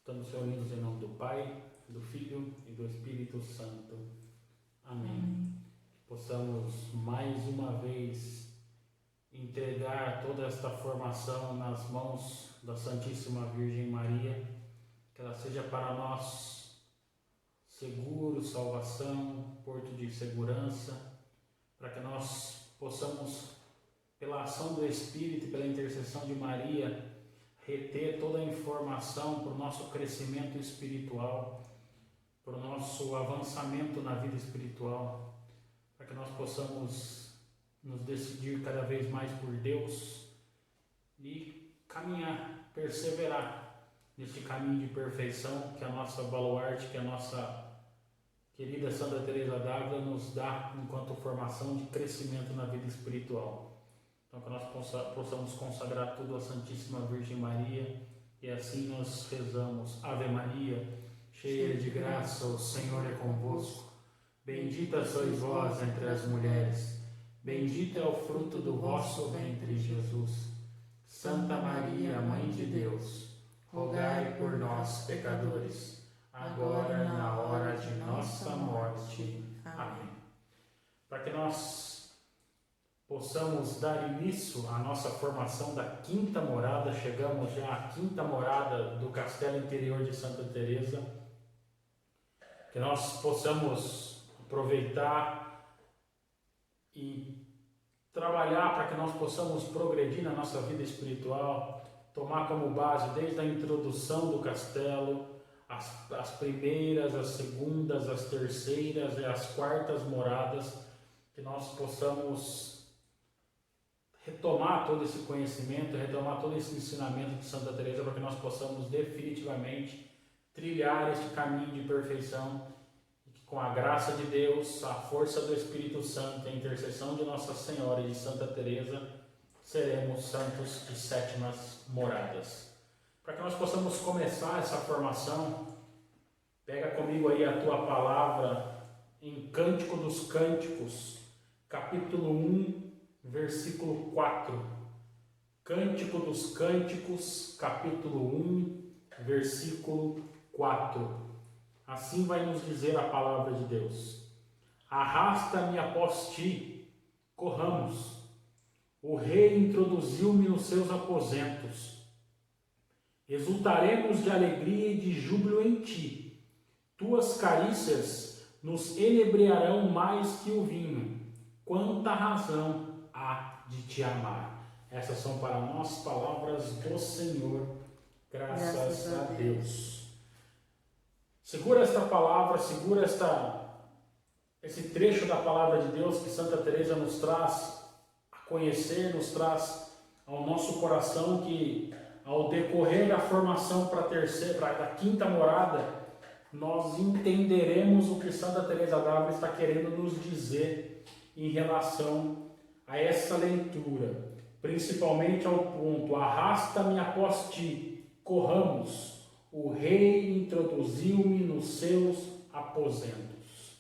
Estamos reunidos em nome do Pai, do Filho e do Espírito Santo. Amém. Que possamos mais uma vez entregar toda esta formação nas mãos da Santíssima Virgem Maria, que ela seja para nós seguro, salvação, porto de segurança, para que nós possamos, pela ação do Espírito e pela intercessão de Maria, reter toda a informação para o nosso crescimento espiritual, para o nosso avançamento na vida espiritual, para que nós possamos nos decidir cada vez mais por Deus e caminhar, perseverar neste caminho de perfeição que a nossa baluarte, que a nossa querida Santa Teresa d'Ávila nos dá enquanto formação de crescimento na vida espiritual. Então, que nós possamos consagrar tudo à Santíssima Virgem Maria, e assim nós rezamos: Ave Maria, cheia de graça, o Senhor é convosco. Bendita sois vós entre as mulheres, bendito é o fruto do vosso ventre, Jesus. Santa Maria, Mãe de Deus, rogai por nós, pecadores, agora e na hora de nossa morte. Amém. Para que nós possamos dar início à nossa formação da quinta morada, chegamos já à quinta morada do Castelo Interior de Santa Teresa, que nós possamos aproveitar e trabalhar para que nós possamos progredir na nossa vida espiritual, tomar como base desde a introdução do castelo, as primeiras, as segundas, as terceiras e as quartas moradas, que nós possamos retomar todo esse conhecimento, retomar todo esse ensinamento de Santa Teresa, para que nós possamos definitivamente trilhar este caminho de perfeição, e que com a graça de Deus, a força do Espírito Santo, a intercessão de Nossa Senhora e de Santa Teresa, seremos santos de sétimas moradas. Para que nós possamos começar essa formação, pega comigo aí a tua palavra em Cântico dos Cânticos, capítulo 1, versículo 4. Cântico dos Cânticos, capítulo 1, versículo 4. Assim vai nos dizer a palavra de Deus: Arrasta-me após ti, corramos. O rei introduziu-me nos seus aposentos. Exultaremos de alegria e de júbilo em ti. Tuas carícias nos enebriarão mais que o vinho. Quanta razão há de te amar. Essas são para nós palavras do Senhor. Graças a Deus. Segura esta palavra, segura esse trecho da palavra de Deus que Santa Teresa nos traz a conhecer, nos traz ao nosso coração, que ao decorrer da formação para a quinta morada, nós entenderemos o que Santa Teresa d'Ávila está querendo nos dizer em relação a essa leitura, principalmente ao ponto: arrasta-me após ti, corramos. O rei introduziu-me nos seus aposentos.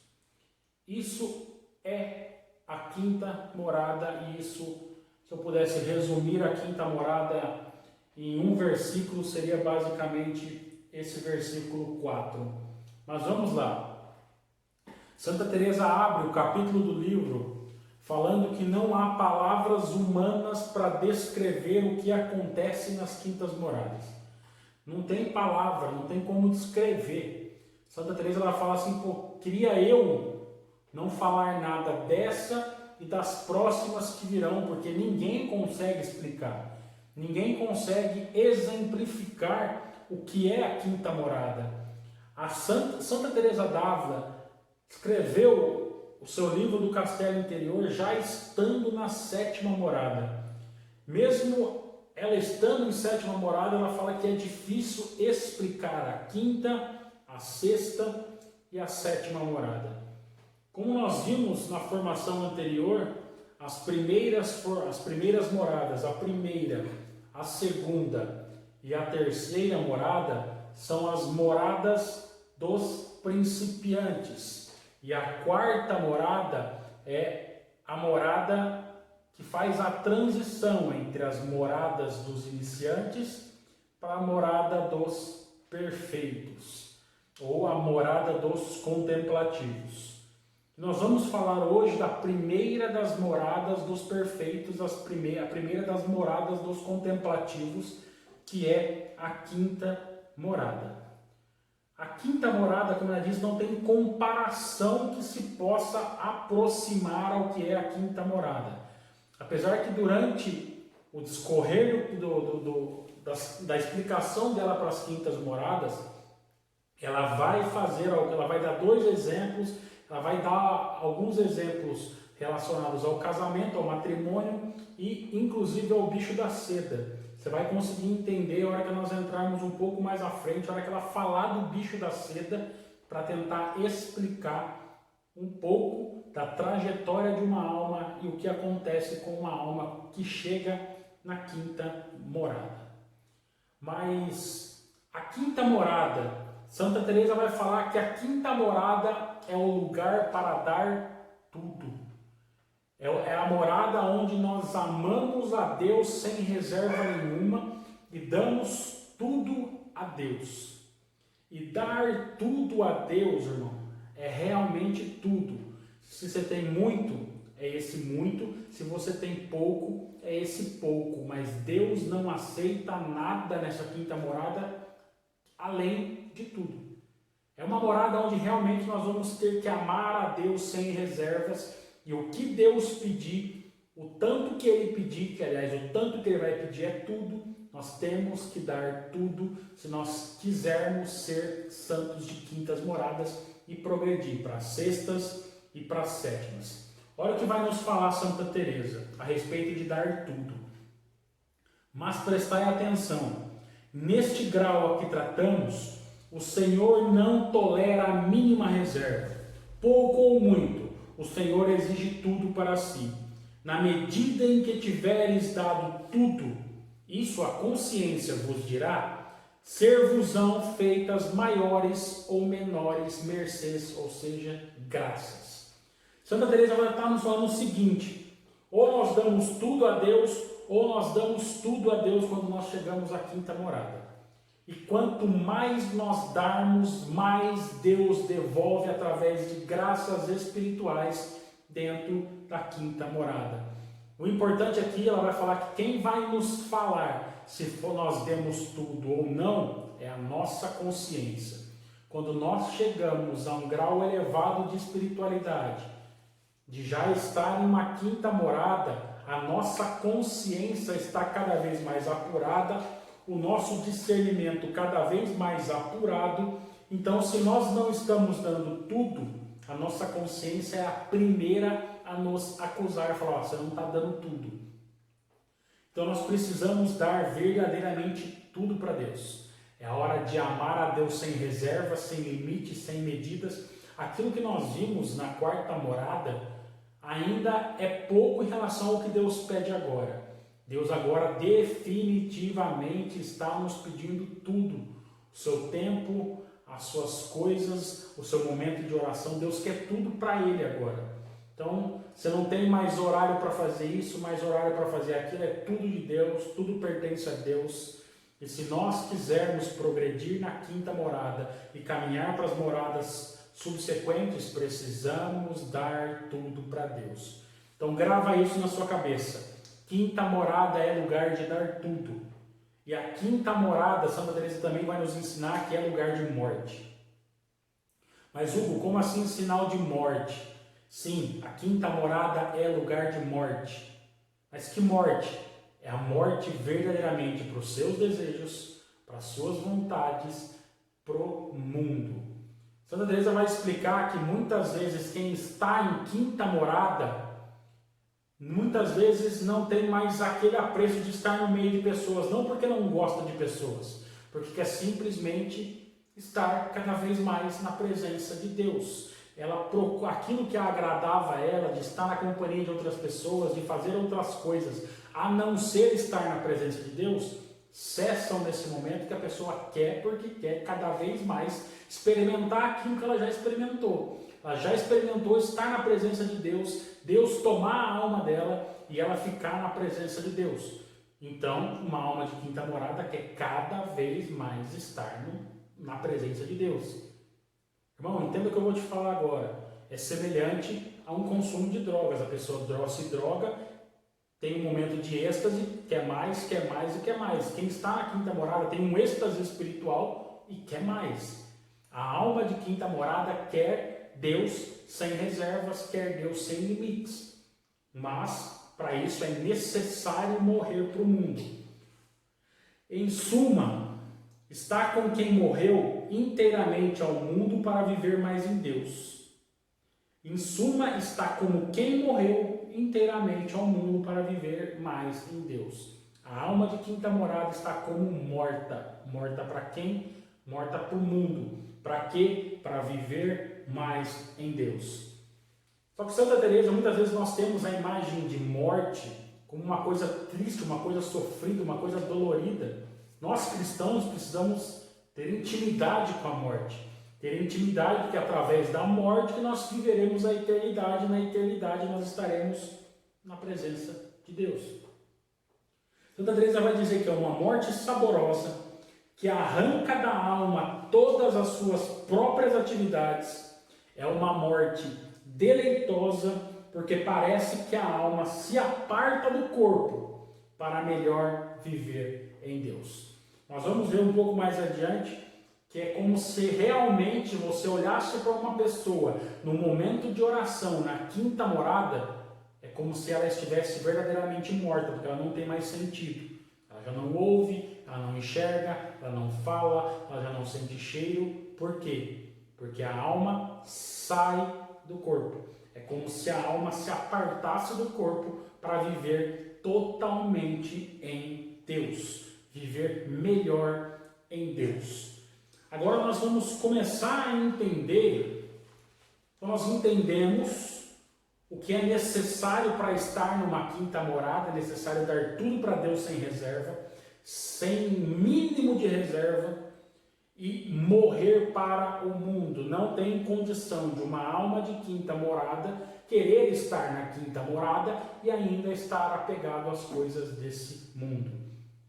Isso é a quinta morada, e isso, se eu pudesse resumir a quinta morada em um versículo, seria basicamente esse versículo 4. Mas vamos lá. Santa Teresa abre o capítulo do livro falando que não há palavras humanas para descrever o que acontece nas quintas moradas. Não tem palavra, não tem como descrever. Santa Teresa ela fala assim: queria eu não falar nada dessa e das próximas que virão, porque ninguém consegue explicar, ninguém consegue exemplificar o que é a quinta morada. A Santa Teresa d'Ávila escreveu o seu livro do Castelo Interior já estando na sétima morada. Mesmo ela estando em sétima morada, ela fala que é difícil explicar a quinta, a sexta e a sétima morada. Como nós vimos na formação anterior, as primeiras moradas, a primeira, a segunda e a terceira morada, são as moradas dos principiantes. E a quarta morada é a morada que faz a transição entre as moradas dos iniciantes para a morada dos perfeitos, ou a morada dos contemplativos. Nós vamos falar hoje da primeira das moradas dos perfeitos, a primeira das moradas dos contemplativos, que é a quinta morada. A quinta morada, como ela diz, não tem comparação que se possa aproximar ao que é a quinta morada. Apesar que durante o discorrer da explicação dela para as quintas moradas, ela vai dar dois exemplos, ela vai dar alguns exemplos relacionados ao casamento, ao matrimônio e inclusive ao bicho da seda. Você vai conseguir entender a hora que nós entrarmos um pouco mais à frente, a hora que ela falar do bicho da seda, para tentar explicar um pouco da trajetória de uma alma e o que acontece com uma alma que chega na quinta morada. Mas a quinta morada, Santa Teresa vai falar que a quinta morada é o lugar para dar tudo. É a morada onde nós amamos a Deus sem reserva nenhuma e damos tudo a Deus. E dar tudo a Deus, irmão, é realmente tudo. Se você tem muito, é esse muito. Se você tem pouco, é esse pouco. Mas Deus não aceita nada nessa quinta morada além de tudo. É uma morada onde realmente nós vamos ter que amar a Deus sem reservas. E o que Deus pedir, o tanto que Ele pedir, que aliás o tanto que Ele vai pedir é tudo, nós temos que dar tudo se nós quisermos ser santos de quintas moradas e progredir para as sextas e para as sétimas. Olha o que vai nos falar Santa Teresa a respeito de dar tudo. Mas prestai atenção, neste grau a que tratamos, o Senhor não tolera a mínima reserva, pouco ou muito. O Senhor exige tudo para si. Na medida em que tiveres dado tudo, isso a consciência vos dirá, ser-vos-ão feitas maiores ou menores mercês, ou seja, graças. Santa Teresa vai estar nos falando o seguinte: ou nós damos tudo a Deus, ou nós damos tudo a Deus quando nós chegamos à quinta morada. E quanto mais nós darmos, mais Deus devolve através de graças espirituais dentro da quinta morada. O importante aqui, ela vai falar que quem vai nos falar se nós demos tudo ou não é a nossa consciência. Quando nós chegamos a um grau elevado de espiritualidade, de já estar em uma quinta morada, a nossa consciência está cada vez mais apurada, o nosso discernimento cada vez mais apurado. Então, se nós não estamos dando tudo, a nossa consciência é a primeira a nos acusar, falar: você não está dando tudo. Então, nós precisamos dar verdadeiramente tudo para Deus. É a hora de amar a Deus sem reservas, sem limites, sem medidas. Aquilo que nós vimos na quarta morada ainda é pouco em relação ao que Deus pede agora. Deus agora definitivamente está nos pedindo tudo. O seu tempo, as suas coisas, o seu momento de oração. Deus quer tudo para Ele agora. Então, você não tem mais horário para fazer isso, mais horário para fazer aquilo. É tudo de Deus, tudo pertence a Deus. E se nós quisermos progredir na quinta morada e caminhar para as moradas subsequentes, precisamos dar tudo para Deus. Então, grava isso na sua cabeça. Quinta morada é lugar de dar tudo. E a quinta morada, Santa Teresa também vai nos ensinar que é lugar de morte. Mas Hugo, como assim sinal de morte? Sim, a quinta morada é lugar de morte. Mas que morte? É a morte verdadeiramente para os seus desejos, para as suas vontades, para o mundo. Santa Teresa vai explicar que muitas vezes quem está em quinta morada muitas vezes não tem mais aquele apreço de estar no meio de pessoas, não porque não gosta de pessoas, porque quer simplesmente estar cada vez mais na presença de Deus. Aquilo que agradava a ela, de estar na companhia de outras pessoas, de fazer outras coisas, a não ser estar na presença de Deus, cessam nesse momento que a pessoa quer, porque quer cada vez mais experimentar aquilo que ela já experimentou. Ela já experimentou estar na presença de Deus, Deus tomar a alma dela e ela ficar na presença de Deus. Então, uma alma de quinta morada quer cada vez mais estar na presença de Deus. Irmão, entenda o que eu vou te falar agora. É semelhante a um consumo de drogas. A pessoa se droga, tem um momento de êxtase, quer mais e quer mais. Quem está na quinta morada tem um êxtase espiritual e quer mais. A alma de quinta morada quer Deus sem reservas, quer Deus sem limites. Mas, para isso, é necessário morrer para o mundo. Em suma, está com quem morreu inteiramente ao mundo para viver mais em Deus. Em suma, está como quem morreu inteiramente ao mundo para viver mais em Deus. A alma de quinta morada está como morta. Morta para quem? Morta para o mundo. Para quê? Para viver mais em Deus. Só que Santa Teresa, muitas vezes nós temos a imagem de morte como uma coisa triste, uma coisa sofrida, uma coisa dolorida. Nós cristãos precisamos ter intimidade com a morte. Ter intimidade, porque através da morte que nós viveremos a eternidade. Na eternidade nós estaremos na presença de Deus. Santa Teresa vai dizer que é uma morte saborosa, que arranca da alma todas as suas próprias atividades. É uma morte deleitosa, porque parece que a alma se aparta do corpo para melhor viver em Deus. Nós vamos ver um pouco mais adiante que é como se realmente você olhasse para uma pessoa no momento de oração, na quinta morada, é como se ela estivesse verdadeiramente morta, porque ela não tem mais sentido. Ela já não ouve, ela não enxerga, ela não fala, ela já não sente cheiro. Por quê? Porque a alma sai do corpo. É como se a alma se apartasse do corpo para viver totalmente em Deus. Viver melhor em Deus. Agora nós vamos começar a entender, nós entendemos o que é necessário para estar numa quinta morada, é necessário dar tudo para Deus sem reserva, sem mínimo de reserva e morrer para o mundo. Não tem condição de uma alma de quinta morada querer estar na quinta morada e ainda estar apegado às coisas desse mundo.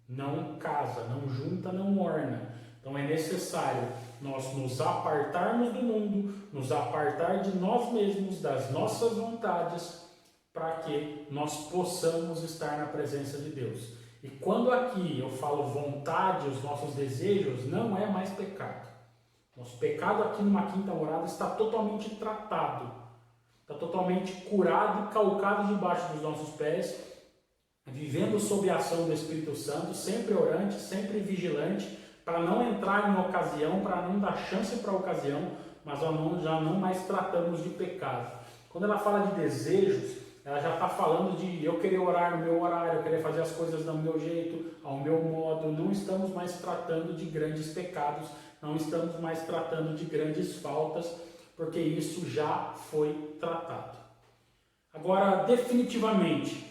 Não casa, não junta, não orna. Então é necessário nós nos apartarmos do mundo, nos apartar de nós mesmos, das nossas vontades, para que nós possamos estar na presença de Deus. E quando aqui eu falo vontade, os nossos desejos, não é mais pecado. Nosso pecado aqui numa quinta morada está totalmente tratado, está totalmente curado e calcado debaixo dos nossos pés, vivendo sob a ação do Espírito Santo, sempre orante, sempre vigilante, para não entrar em ocasião, para não dar chance para a ocasião, mas já não mais tratamos de pecado. Quando ela fala de desejos, ela já está falando de eu querer orar no meu horário, eu querer fazer as coisas do meu jeito, ao meu modo. Não estamos mais tratando de grandes pecados, não estamos mais tratando de grandes faltas, porque isso já foi tratado. Agora, definitivamente,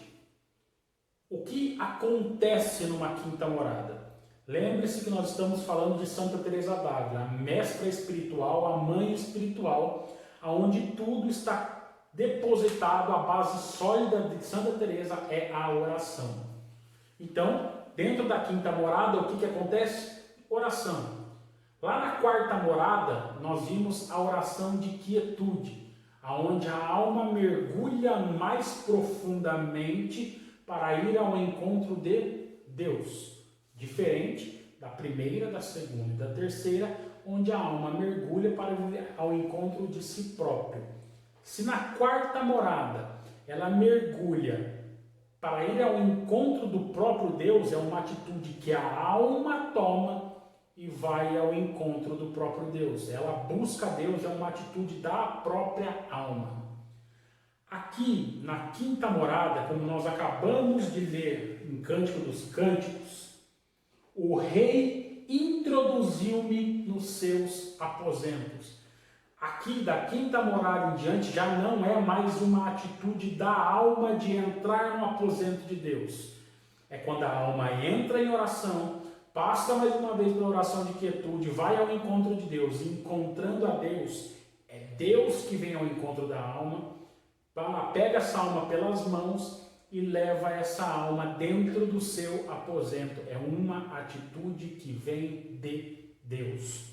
o que acontece numa quinta morada? Lembre-se que nós estamos falando de Santa Teresa d'Ávila, a mestra espiritual, a mãe espiritual, onde tudo está depositado, a base sólida de Santa Teresa é a oração. Então, dentro da quinta morada, o que acontece? Oração. Lá na quarta morada, nós vimos a oração de quietude, onde a alma mergulha mais profundamente para ir ao encontro de Deus. Diferente da primeira, da segunda e da terceira, onde a alma mergulha para ir ao encontro de si próprio. Se na quarta morada ela mergulha para ir ao encontro do próprio Deus, é uma atitude que a alma toma e vai ao encontro do próprio Deus. Ela busca Deus, é uma atitude da própria alma. Aqui, na quinta morada, como nós acabamos de ler em Cântico dos Cânticos, o rei introduziu-me nos seus aposentos. Aqui, da quinta morada em diante, já não é mais uma atitude da alma de entrar no aposento de Deus. É quando a alma entra em oração, passa mais uma vez pela oração de quietude, vai ao encontro de Deus, encontrando a Deus. É Deus que vem ao encontro da alma, pega essa alma pelas mãos e leva essa alma dentro do seu aposento. É uma atitude que vem de Deus.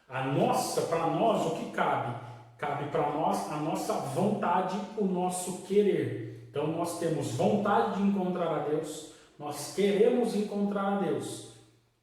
Para nós, o que cabe? Cabe para nós a nossa vontade, o nosso querer. Então nós temos vontade de encontrar a Deus, nós queremos encontrar a Deus,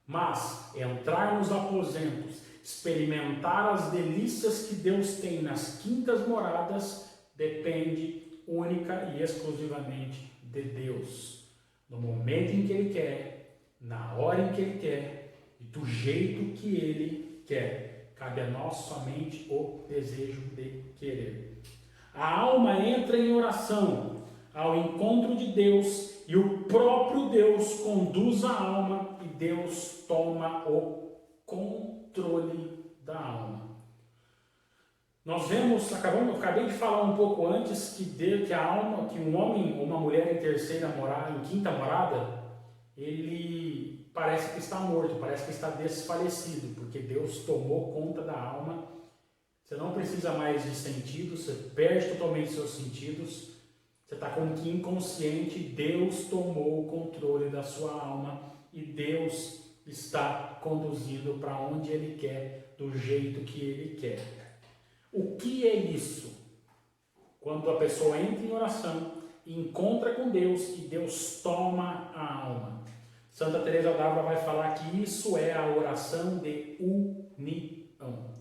mas entrar nos aposentos, experimentar as delícias que Deus tem nas quintas moradas, depende única e exclusivamente de Deus. No momento em que Ele quer, na hora em que Ele quer e do jeito que Ele quer. Cabe a nós somente o desejo de querer. A alma entra em oração ao encontro de Deus e o próprio Deus conduz a alma e Deus toma o controle da alma. Nós vemos, eu acabei de falar um pouco antes que a alma, que um homem ou uma mulher em quinta morada, ele parece que está morto, parece que está desfalecido, porque Deus tomou conta da alma. Você não precisa mais de sentidos, você perde totalmente seus sentidos, você está como que inconsciente. Deus tomou o controle da sua alma e Deus está conduzindo para onde Ele quer, do jeito que Ele quer. O que é isso? Quando a pessoa entra em oração, encontra com Deus e Deus toma a alma. Santa Teresa d'Ávila vai falar que isso é a oração de união.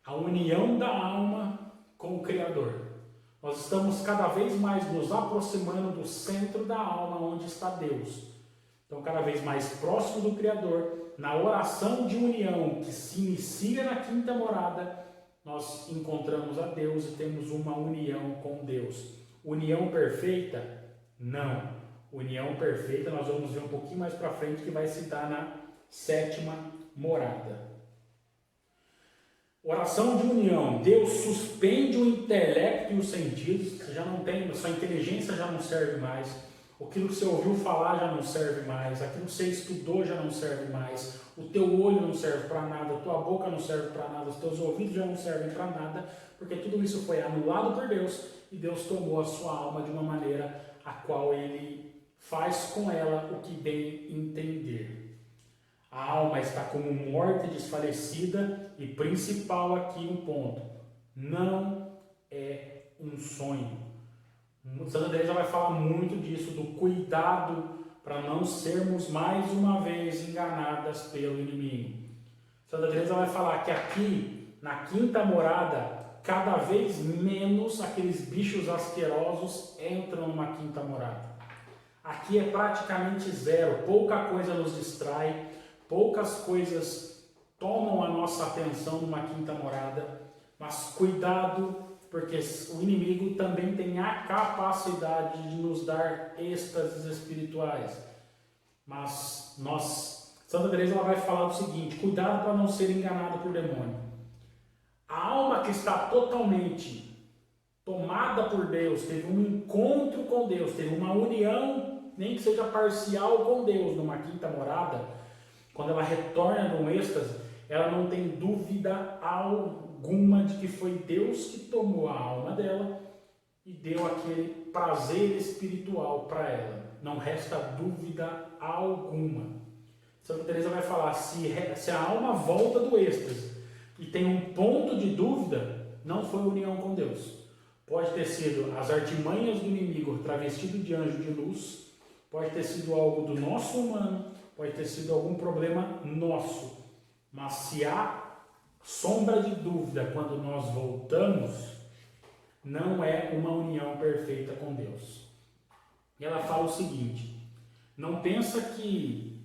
A união da alma com o Criador. Nós estamos cada vez mais nos aproximando do centro da alma, onde está Deus. Então, cada vez mais próximo do Criador, na oração de união que se inicia na quinta morada, nós encontramos a Deus e temos uma união com Deus. União perfeita? Não. União perfeita nós vamos ver um pouquinho mais para frente, que vai se dar na sétima morada. Oração de união. Deus suspende o intelecto e os sentidos. Você já não tem, sua inteligência já não serve mais. Aquilo que você ouviu falar já não serve mais. Aquilo que você estudou já não serve mais. O teu olho não serve para nada. A tua boca não serve para nada. Os teus ouvidos já não servem para nada. Porque tudo isso foi anulado por Deus. E Deus tomou a sua alma de uma maneira a qual Ele faz com ela o que bem entender. A alma está como morta e desfalecida, e principal aqui um ponto: não é um sonho. Santa Teresa vai falar muito disso, do cuidado para não sermos mais uma vez enganadas pelo inimigo. Santa Teresa vai falar que aqui, na quinta morada, cada vez menos aqueles bichos asquerosos entram numa quinta morada. Aqui é praticamente zero, pouca coisa nos distrai, poucas coisas tomam a nossa atenção numa quinta morada, mas cuidado, porque o inimigo também tem a capacidade de nos dar êxtases espirituais. Mas Santa Teresa ela vai falar o seguinte: cuidado para não ser enganado por demônio. A alma que está totalmente tomada por Deus, teve um encontro com Deus, teve uma união, nem que seja parcial, com Deus numa quinta morada, quando ela retorna de um êxtase, ela não tem dúvida alguma de que foi Deus que tomou a alma dela e deu aquele prazer espiritual para ela. Não resta dúvida alguma. Santa Teresa vai falar, se a alma volta do êxtase e tem um ponto de dúvida, não foi união com Deus. Pode ter sido as artimanhas do inimigo travestido de anjo de luz, pode ter sido algo do nosso humano, pode ter sido algum problema nosso. Mas se há sombra de dúvida quando nós voltamos, não é uma união perfeita com Deus. E ela fala o seguinte: não pensa que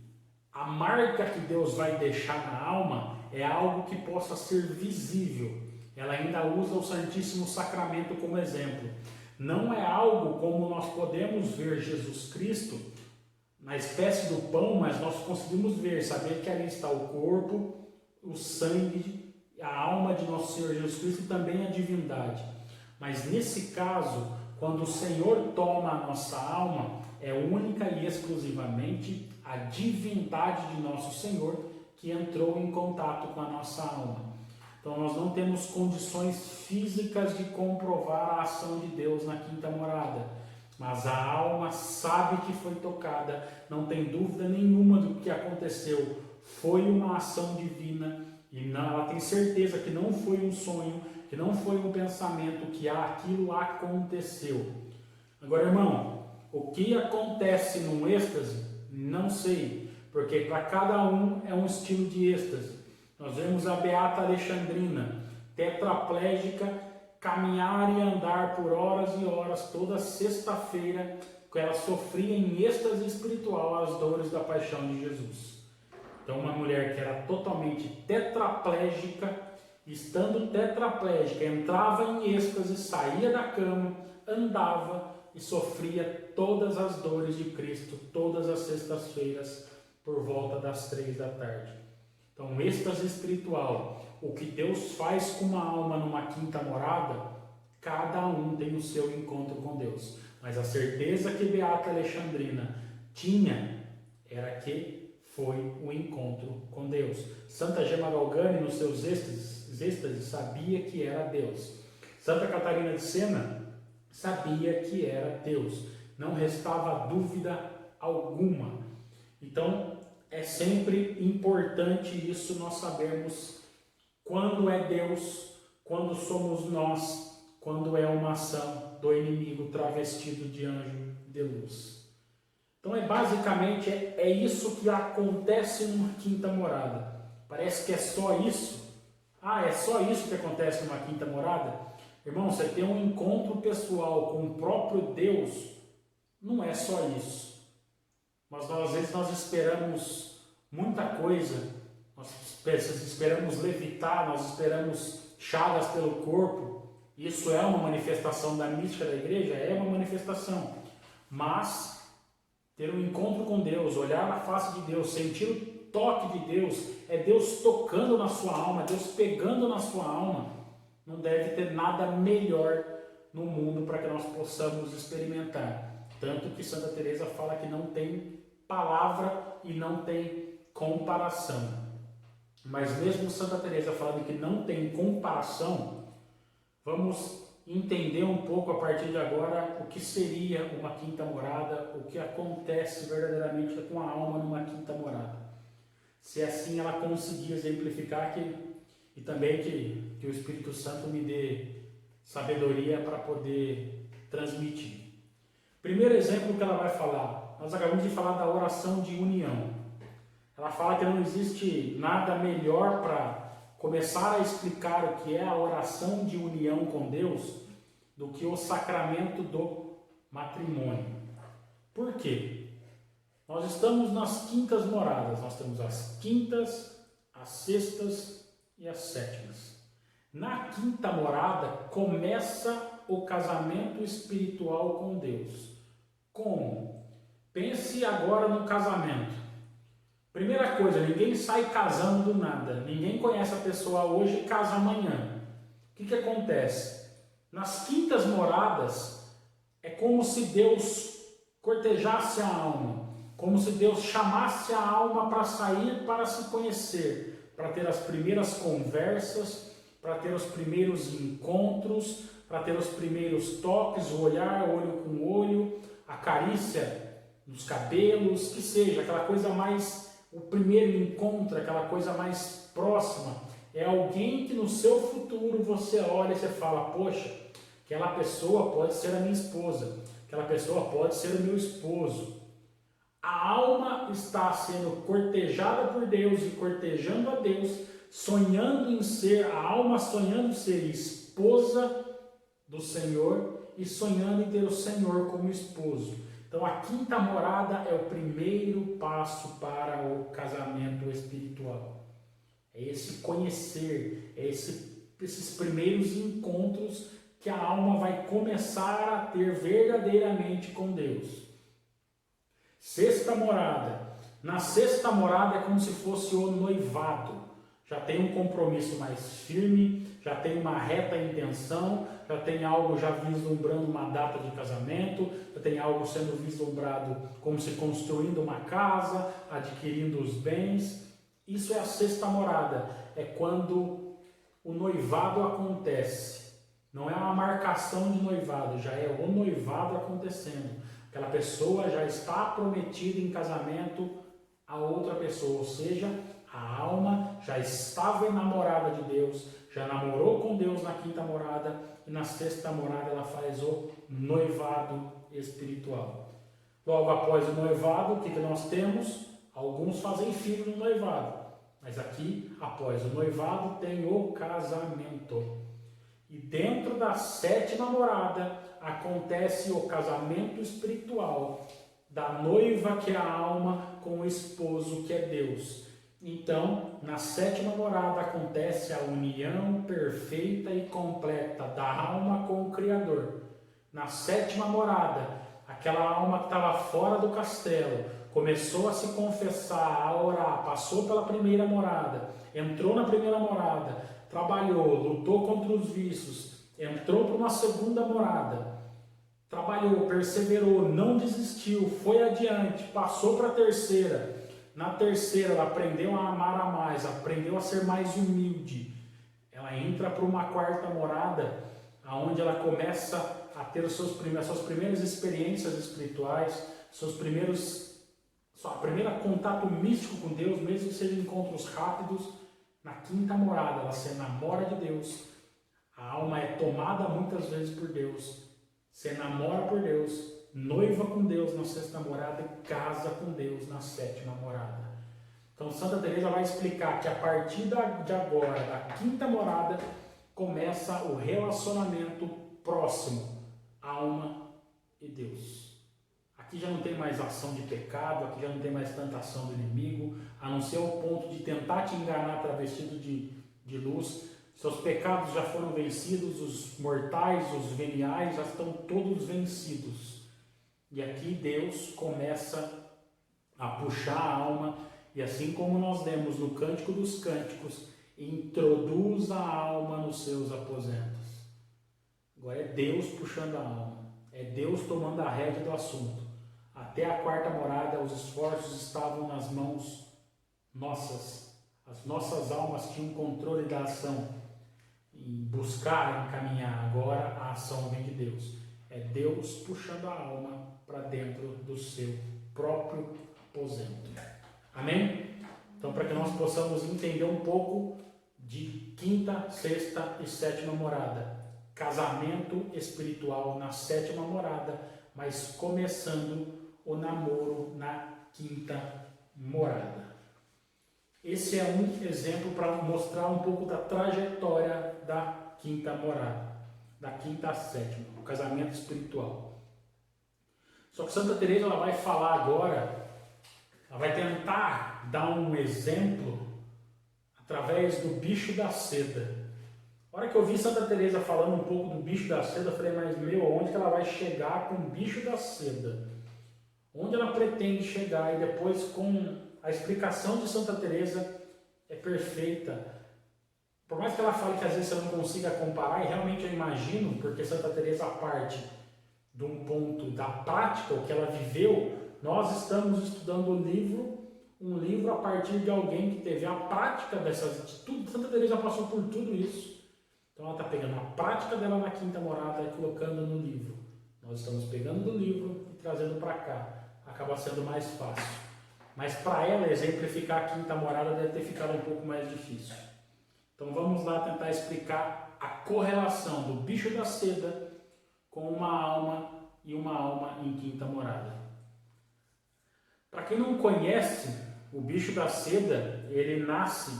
a marca que Deus vai deixar na alma é algo que possa ser visível. Ela ainda usa o Santíssimo Sacramento como exemplo. Não é algo como nós podemos ver Jesus Cristo na espécie do pão, mas nós conseguimos ver, saber que ali está o corpo, o sangue, a alma de nosso Senhor Jesus Cristo e também a divindade. Mas nesse caso, quando o Senhor toma a nossa alma, é única e exclusivamente a divindade de nosso Senhor que entrou em contato com a nossa alma. Então nós não temos condições físicas de comprovar a ação de Deus na quinta morada. mas a alma sabe que foi tocada, não tem dúvida nenhuma do que aconteceu. Foi uma ação divina e ela tem certeza que não foi um sonho, que não foi um pensamento, que aquilo aconteceu. Agora, irmão, o que acontece num êxtase? Não sei, porque para cada um é um estilo de êxtase. Nós vemos a Beata Alexandrina, tetraplégica, caminhar e andar por horas e horas, toda sexta-feira, que ela sofria em êxtase espiritual as dores da paixão de Jesus. Então, uma mulher que era totalmente tetraplégica, estando tetraplégica, entrava em êxtase, saía da cama, andava e sofria todas as dores de Cristo, todas as sextas-feiras, por volta das 3 da tarde. Então, êxtase espiritual, o que Deus faz com uma alma numa quinta morada, cada um tem o seu encontro com Deus. Mas a certeza que Beata Alexandrina tinha era que foi o encontro com Deus. Santa Gemma Galgani, nos seus êxtases, sabia que era Deus. Santa Catarina de Sena sabia que era Deus. Não restava dúvida alguma. Então, é sempre importante isso, nós sabermos quando é Deus, quando somos nós, quando é uma ação do inimigo travestido de anjo de luz. Então, basicamente isso que acontece numa quinta morada. Parece que é só isso. É só isso que acontece numa quinta morada? Irmão, você tem um encontro pessoal com o próprio Deus, não é só isso. Mas às vezes nós esperamos muita coisa, nós esperamos levitar, nós esperamos chagas pelo corpo. Isso é uma manifestação da mística da igreja? É uma manifestação. Mas ter um encontro com Deus, olhar na face de Deus, sentir o toque de Deus, é Deus tocando na sua alma, Deus pegando na sua alma. Não deve ter nada melhor no mundo para que nós possamos experimentar. Tanto que Santa Teresa fala que não tem palavra e não tem comparação. Mas mesmo Santa Teresa falando que não tem comparação, vamos entender um pouco a partir de agora o que seria uma quinta morada, o que acontece verdadeiramente com a alma numa quinta morada. Se assim ela conseguir exemplificar e também que o Espírito Santo me dê sabedoria para poder transmitir. Primeiro exemplo que ela vai falar, nós acabamos de falar da oração de união. Ela fala que não existe nada melhor para começar a explicar o que é a oração de união com Deus do que o sacramento do matrimônio. Por quê? Nós estamos nas quintas moradas, nós temos as quintas, as sextas e as sétimas. Na quinta morada começa o casamento espiritual com Deus. Como? Pense agora no casamento. Primeira coisa, ninguém sai casando do nada. Ninguém conhece a pessoa hoje e casa amanhã. O que acontece? Nas quintas moradas, é como se Deus cortejasse a alma. Como se Deus chamasse a alma para sair, para se conhecer. Para ter as primeiras conversas, para ter os primeiros encontros, para ter os primeiros toques, o olhar, olho com olho, a carícia nos cabelos, que seja aquela coisa mais... O primeiro encontro, aquela coisa mais próxima, é alguém que no seu futuro você olha e você fala, poxa, aquela pessoa pode ser a minha esposa, aquela pessoa pode ser o meu esposo. A alma está sendo cortejada por Deus e cortejando a Deus, sonhando em ser, a alma sonhando em ser esposa do Senhor e sonhando em ter o Senhor como esposo. Então, a quinta morada é o primeiro passo para o casamento espiritual. É esse conhecer, é esses primeiros encontros que a alma vai começar a ter verdadeiramente com Deus. Sexta morada. Na sexta morada é como se fosse o noivado. Já tem um compromisso mais firme, já tem uma reta intenção, já tem algo já vislumbrando uma data de casamento, já tem algo sendo vislumbrado como se construindo uma casa, adquirindo os bens. Isso é a sexta morada, é quando o noivado acontece. Não é uma marcação de noivado, já é o noivado acontecendo. Aquela pessoa já está prometida em casamento a outra pessoa, ou seja, a alma já estava enamorada de Deus, já namorou com Deus na quinta morada, e na sexta morada ela faz o noivado espiritual. Logo após o noivado, o que nós temos? Alguns fazem filho no noivado, mas aqui, após o noivado, tem o casamento. E dentro da sétima morada acontece o casamento espiritual da noiva, que é a alma, com o esposo, que é Deus. Então, na sétima morada acontece a união perfeita e completa da alma com o Criador. Na sétima morada, aquela alma que estava fora do castelo começou a se confessar, a orar, passou pela primeira morada, entrou na primeira morada, trabalhou, lutou contra os vícios, entrou para uma segunda morada, trabalhou, perseverou, não desistiu, foi adiante, passou para a terceira. Na terceira, ela aprendeu a amar a mais, aprendeu a ser mais humilde. Ela entra para uma quarta morada, onde ela começa a ter suas primeiras experiências espirituais, seu primeiro contato místico com Deus, mesmo que sejam encontros rápidos. Na quinta morada, ela se enamora de Deus, a alma é tomada muitas vezes por Deus, se enamora por Deus, noiva com Deus na sexta morada e casa com Deus na sétima morada. Então Santa Teresa vai explicar que a partir de agora, da quinta morada, começa o relacionamento próximo, alma e Deus. Aqui já não tem mais ação de pecado, aqui já não tem mais tentação do inimigo, a não ser o ponto de tentar te enganar travestido de luz. Seus pecados já foram vencidos, os mortais, os veniais já estão todos vencidos. E aqui Deus começa a puxar a alma, e assim como nós lemos no Cântico dos Cânticos, introduz a alma nos seus aposentos. Agora é Deus puxando a alma, é Deus tomando a rédea do assunto. Até a quarta morada, os esforços estavam nas mãos nossas. As nossas almas tinham controle da ação. Em buscar, encaminhar. Agora a ação vem de Deus. É Deus puxando a alma para dentro do seu próprio aposento. Amém? Então, para que nós possamos entender um pouco de quinta, sexta e sétima morada. Casamento espiritual na sétima morada, mas começando o namoro na quinta morada. Esse é um exemplo para mostrar um pouco da trajetória da quinta morada, da quinta à sétima, o casamento espiritual. Só que Santa Teresa ela vai falar agora, ela vai tentar dar um exemplo através do bicho da seda. A hora que eu vi Santa Teresa falando um pouco do bicho da seda, eu falei, mas onde que ela vai chegar com o bicho da seda? Onde ela pretende chegar? E depois, com a explicação de Santa Teresa, é perfeita. Por mais que ela fale que às vezes você não consiga comparar, e realmente eu imagino, porque Santa Teresa parte de um ponto da prática, o que ela viveu, nós estamos estudando um livro a partir de alguém que teve a prática dessas atitudes. Santa Teresa passou por tudo isso. Então ela está pegando a prática dela na quinta morada e colocando no livro. Nós estamos pegando do livro e trazendo para cá. Acaba sendo mais fácil. Mas para ela exemplificar a quinta morada deve ter ficado um pouco mais difícil. Então vamos lá tentar explicar a correlação do bicho da seda com uma alma e uma alma em quinta morada. Para quem não conhece, o bicho da seda, ele nasce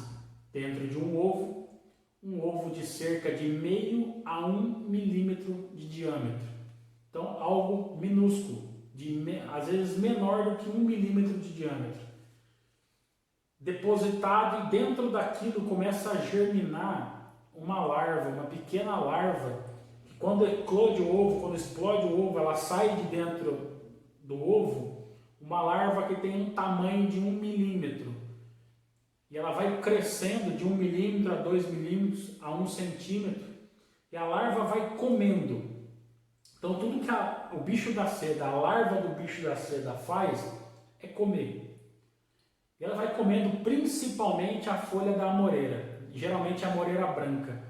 dentro de um ovo de cerca de 0,5 a 1 milímetro de diâmetro. Então, algo minúsculo, às vezes menor do que 1 milímetro de diâmetro. Depositado, e dentro daquilo começa a germinar uma larva, uma pequena larva, que quando eclode o ovo, quando explode o ovo, ela sai de dentro do ovo, uma larva que tem um tamanho de 1 milímetro. E ela vai crescendo de 1 milímetro a 2 milímetros a 1 centímetro. E a larva vai comendo. Então tudo que o bicho da seda, a larva do bicho da seda faz é comer. E ela vai comendo principalmente a folha da amoreira. Geralmente a amoreira branca.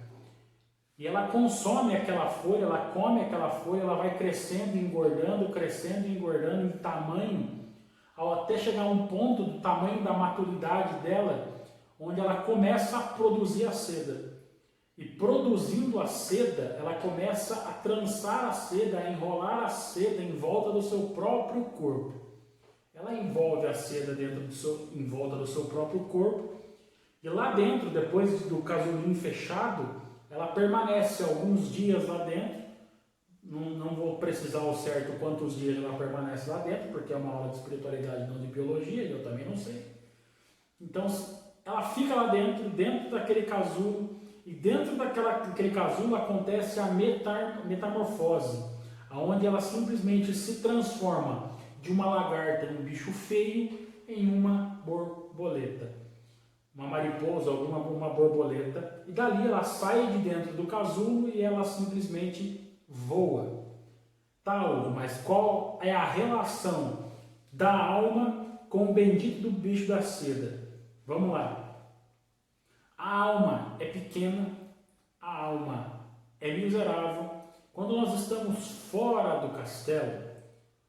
E ela consome aquela folha, ela come aquela folha, ela vai crescendo e engordando em tamanho, ao até chegar a um ponto do tamanho da maturidade dela, onde ela começa a produzir a seda. E produzindo a seda, ela começa a trançar a seda, a enrolar a seda em volta do seu próprio corpo. Ela envolve a seda em volta do seu próprio corpo, e lá dentro, depois do casulinho fechado, ela permanece alguns dias lá dentro. Não vou precisar ao certo quantos dias ela permanece lá dentro, porque é uma aula de espiritualidade, não de biologia, e eu também não sei. Então, ela fica lá dentro daquele casulo, e dentro daquele casulo acontece a metamorfose, onde ela simplesmente se transforma de uma lagarta, um bicho feio, em uma borboleta. Uma mariposa, uma borboleta, e dali ela sai de dentro do casulo e ela simplesmente voa. Tá, Hugo, mas qual é a relação da alma com o bendito do bicho da seda? Vamos lá. A alma é pequena, a alma é miserável. Quando nós estamos fora do castelo,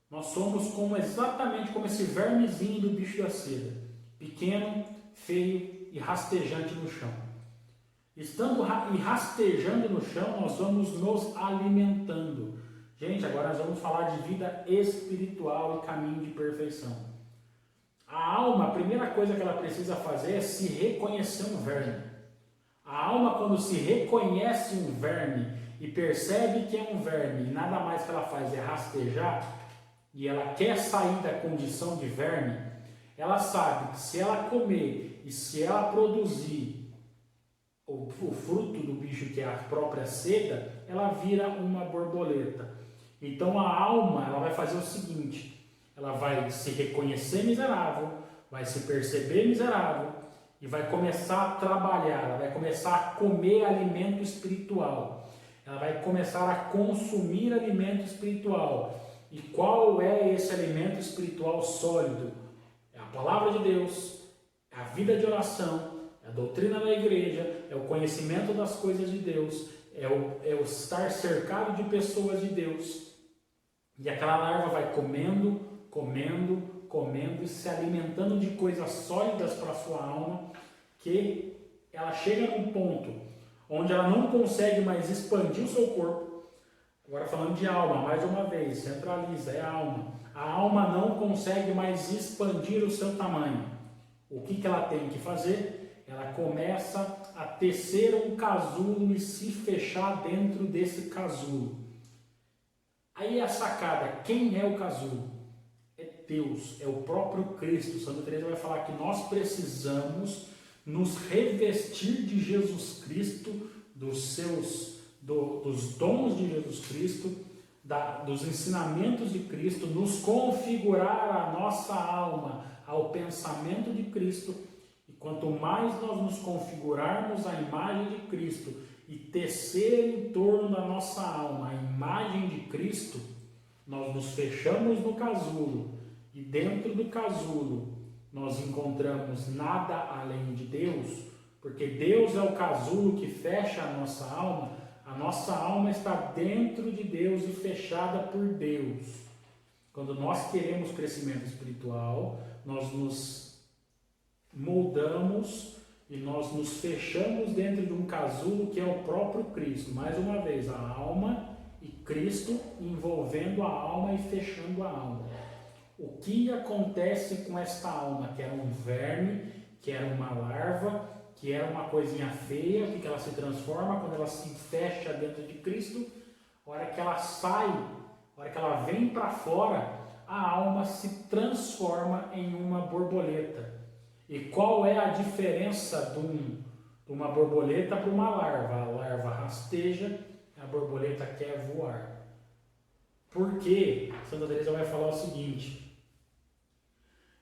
nós somos exatamente como esse vermezinho do bicho da seda. Pequeno, feio e rastejante no chão. Estando rastejando no chão, nós vamos nos alimentando. Gente, agora nós vamos falar de vida espiritual e caminho de perfeição. A alma, a primeira coisa que ela precisa fazer é se reconhecer um verme. A alma, quando se reconhece um verme e percebe que é um verme, e nada mais que ela faz é rastejar, e ela quer sair da condição de verme, ela sabe que se ela comer e se ela produzir o fruto do bicho, que é a própria seda, ela vira uma borboleta. Então a alma, ela vai fazer o seguinte: ela vai se reconhecer miserável, vai se perceber miserável e vai começar a trabalhar, ela vai começar a comer alimento espiritual, ela vai começar a consumir alimento espiritual. E qual é esse alimento espiritual sólido? É a palavra de Deus, é a vida de oração, é a doutrina da igreja, é o conhecimento das coisas de Deus, é o estar cercado de pessoas de Deus. E aquela larva vai comendo e se alimentando de coisas sólidas para a sua alma, que ela chega num ponto onde ela não consegue mais expandir o seu corpo. Agora falando de alma, mais uma vez, centraliza, é a alma. A alma não consegue mais expandir o seu tamanho. O que ela tem que fazer? Ela começa a tecer um casulo e se fechar dentro desse casulo. Aí a sacada, quem é o casulo? É Deus, é o próprio Cristo. Santa Teresa vai falar que nós precisamos nos revestir de Jesus Cristo, dos dons de Jesus Cristo, dos ensinamentos de Cristo, nos configurar a nossa alma ao pensamento de Cristo. E quanto mais nós nos configurarmos à imagem de Cristo e tecer em torno da nossa alma a imagem de Cristo, nós nos fechamos no casulo, e dentro do casulo nós encontramos nada além de Deus, porque Deus é o casulo que fecha a nossa alma está dentro de Deus e fechada por Deus. Quando nós queremos crescimento espiritual, nós nos moldamos e nós nos fechamos dentro de um casulo que é o próprio Cristo. Mais uma vez, a alma e Cristo envolvendo a alma e fechando a alma. O que acontece com esta alma, que era um verme, que era uma larva, que era uma coisinha feia, o que ela se transforma quando ela se fecha dentro de Cristo? A hora que ela sai, a hora que ela vem para fora, a alma se transforma em uma borboleta. E qual é a diferença de uma borboleta para uma larva? A larva rasteja, a borboleta quer voar. Porque Santa Teresa vai falar o seguinte: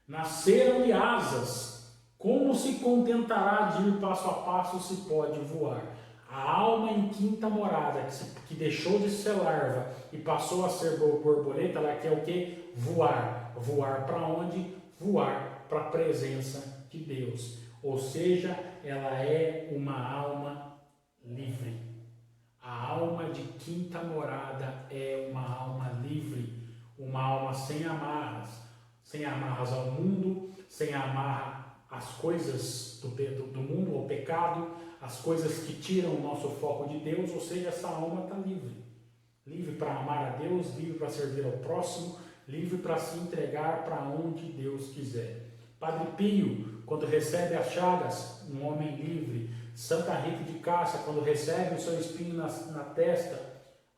nasceram-lhe asas, como se contentará de ir passo a passo se pode voar? A alma em quinta morada, que deixou de ser larva e passou a ser borboleta, ela quer o quê? Voar. Voar para onde? Voar para a presença de Deus. Ou seja, ela é uma alma livre. A alma de quinta morada é uma alma livre, uma alma sem amarras ao mundo, sem amarra às coisas do mundo, ao pecado, as coisas que tiram o nosso foco de Deus, ou seja, essa alma está livre. Livre para amar a Deus, livre para servir ao próximo, livre para se entregar para onde Deus quiser. Padre Pio, quando recebe as chagas, um homem livre. Santa Rita de Cássia, quando recebe o seu espinho na testa,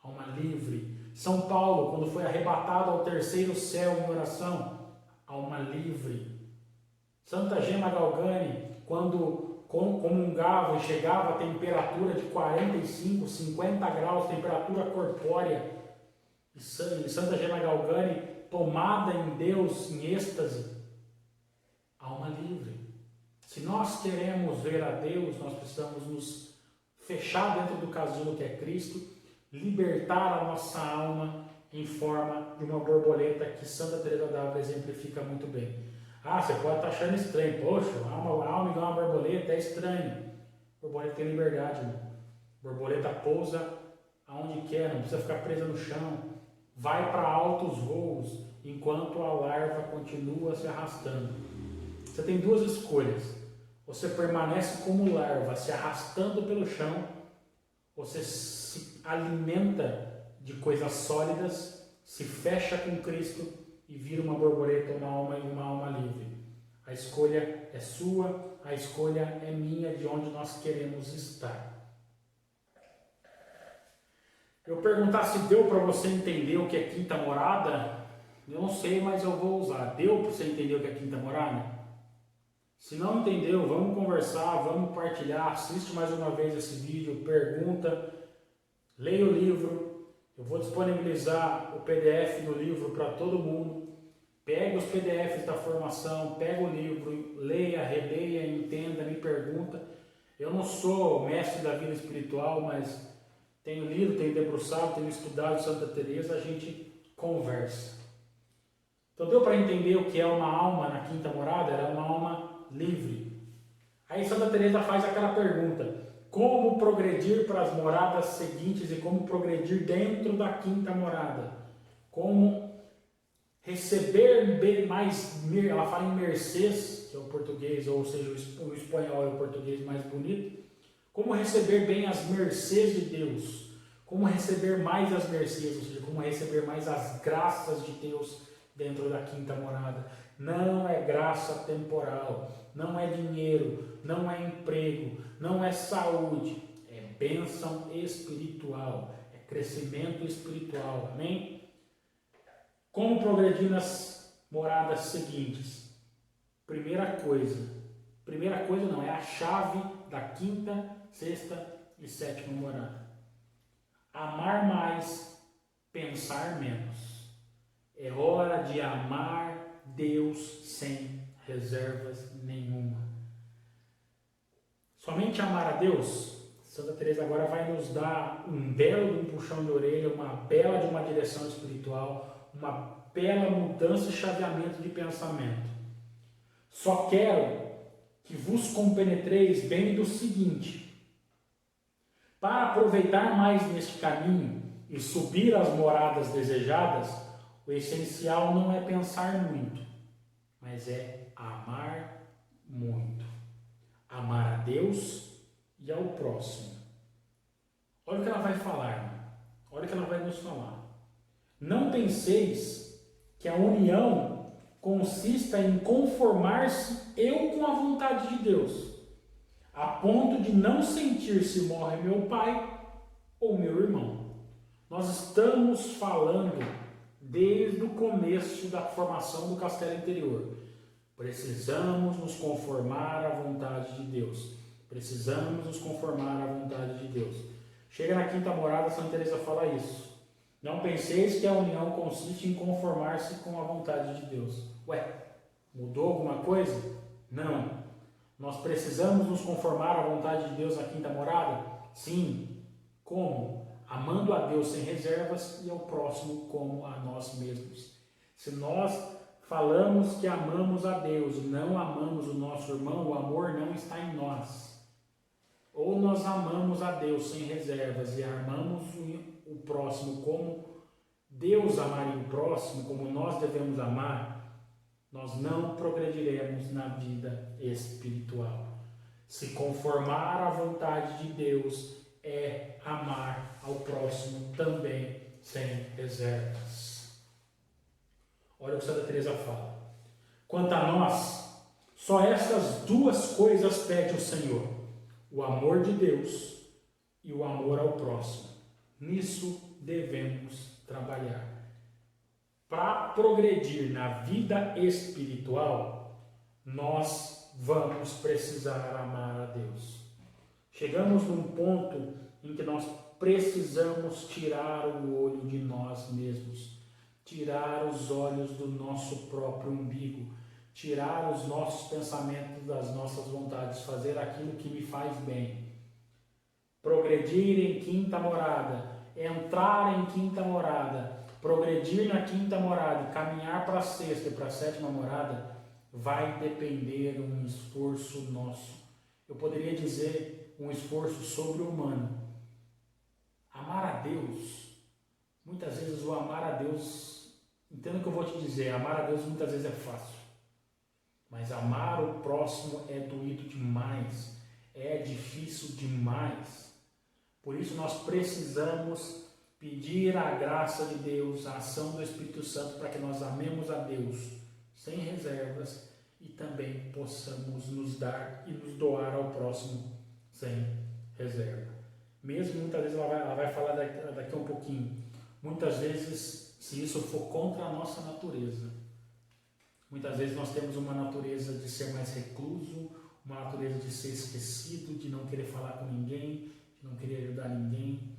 alma livre. São Paulo, quando foi arrebatado ao terceiro céu em oração, alma livre. Santa Gema Galgani, quando comungava e chegava a temperatura de 45, 50 graus, temperatura corpórea, e Santa Gema Galgani, tomada em Deus, em êxtase, alma livre. Se nós queremos ver a Deus, nós precisamos nos fechar dentro do casulo que é Cristo, libertar a nossa alma em forma de uma borboleta que Santa Teresa d'Ávila exemplifica muito bem. Ah, você pode estar achando estranho. Poxa, a alma igual uma borboleta é estranho. Borboleta tem liberdade, irmão. Borboleta pousa aonde quer, não precisa ficar presa no chão. Vai para altos voos, enquanto a larva continua se arrastando. Você tem duas escolhas. Você permanece como larva, se arrastando pelo chão, você se alimenta de coisas sólidas, se fecha com Cristo e vira uma borboleta, uma alma livre. A escolha é sua, a escolha é minha, de onde nós queremos estar. Eu perguntar se deu para você entender o que é quinta morada, eu não sei, mas eu vou usar. Deu para você entender o que é quinta morada? Se não entendeu, vamos conversar, vamos partilhar, assiste mais uma vez esse vídeo, pergunta, leia o livro. Eu vou disponibilizar o PDF do livro para todo mundo. Pegue os PDFs da formação, pega o livro, leia, releia, entenda, me pergunta. Eu não sou mestre da vida espiritual, mas tenho lido, tenho debruçado, tenho estudado Santa Teresa, a gente conversa. Então deu para entender o que é uma alma na quinta morada? Ela é uma alma livre. Aí Santa Teresa faz aquela pergunta: como progredir para as moradas seguintes e como progredir dentro da quinta morada? Como receber mais, ela fala em mercês, que é o português, ou seja, o espanhol é o português mais bonito. Como receber bem as mercês de Deus? Como receber mais as mercês, ou seja, como receber mais as graças de Deus dentro da quinta morada? Não é graça temporal, não é dinheiro, não é emprego, não é saúde, é bênção espiritual, é crescimento espiritual, amém? Como progredir nas moradas seguintes? Primeira coisa não, é a chave da quinta, sexta e sétima morada. Amar mais, pensar menos. É hora de amar Deus sem reservas nenhuma. Somente amar a Deus, Santa Teresa agora vai nos dar um belo puxão de orelha, uma bela de uma direção espiritual, uma bela mudança e chaveamento de pensamento. Só quero que vos compenetreis bem do seguinte: para aproveitar mais neste caminho e subir às moradas desejadas, o essencial não é pensar muito, mas é amar muito. Amar a Deus e ao próximo. Olha o que ela vai falar, irmão. Olha o que ela vai nos falar. Não penseis que a união consista em conformar-se eu com a vontade de Deus, a ponto de não sentir se morre meu pai ou meu irmão. Nós estamos falando desde o começo da formação do castelo interior. Precisamos nos conformar à vontade de Deus. Precisamos nos conformar à vontade de Deus. Chega na quinta morada, Santa Teresa fala isso. Não penseis que a união consiste em conformar-se com a vontade de Deus. Ué, mudou alguma coisa? Não. Nós precisamos nos conformar à vontade de Deus na quinta morada? Sim. Como? Amando a Deus sem reservas e ao próximo como a nós mesmos. Se nós falamos que amamos a Deus e não amamos o nosso irmão, o amor não está em nós. Ou nós amamos a Deus sem reservas e amamos o próximo como Deus amaria o próximo, como nós devemos amar, nós não progrediremos na vida espiritual. Se conformar à vontade de Deus é amar ao próximo também sem reservas. Olha o que Santa Teresa fala. Quanto a nós, só estas duas coisas pede o Senhor: o amor de Deus e o amor ao próximo. Nisso devemos trabalhar. Para progredir na vida espiritual, nós vamos precisar amar a Deus. Chegamos num ponto em que nós precisamos tirar o olho de nós mesmos, tirar os olhos do nosso próprio umbigo, tirar os nossos pensamentos das nossas vontades, fazer aquilo que me faz bem. Progredir em quinta morada, entrar em quinta morada, progredir na quinta morada e caminhar para a sexta e para a sétima morada, vai depender de um esforço nosso. Eu poderia dizer um esforço sobre-humano. Amar a Deus, muitas vezes o amar a Deus, entenda o que eu vou te dizer, amar a Deus muitas vezes é fácil. Mas amar o próximo é doído demais, é difícil demais. Por isso nós precisamos pedir a graça de Deus, a ação do Espírito Santo, para que nós amemos a Deus sem reservas e também possamos nos dar e nos doar ao próximo sem reserva. Mesmo muitas vezes ela vai falar daqui a um pouquinho, muitas vezes se isso for contra a nossa natureza. Muitas vezes nós temos uma natureza de ser mais recluso, uma natureza de ser esquecido, de não querer falar com ninguém, de não querer ajudar ninguém.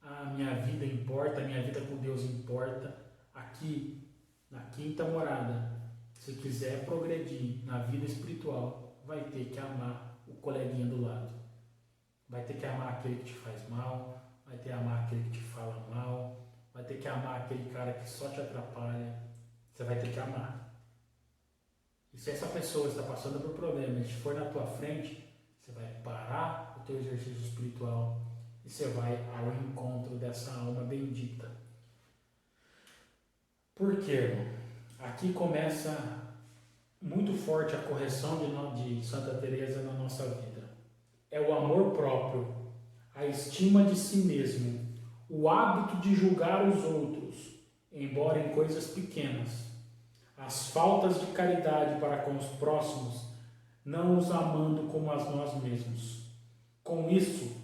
A minha vida importa, a minha vida com Deus importa. Aqui, na quinta morada, se quiser progredir na vida espiritual, vai ter que amar o coleguinha do lado. Vai ter que amar aquele que te faz mal, vai ter que amar aquele que te fala mal, vai ter que amar aquele cara que só te atrapalha. Você vai ter que amar. E se essa pessoa está passando por problemas e for na tua frente, você vai parar o teu exercício espiritual e você vai ao encontro dessa alma bendita. Por quê? Aqui começa muito forte a correção de Santa Teresa na nossa vida. É o amor próprio, a estima de si mesmo, o hábito de julgar os outros, embora em coisas pequenas, as faltas de caridade para com os próximos, não os amando como a nós mesmos. Com isso,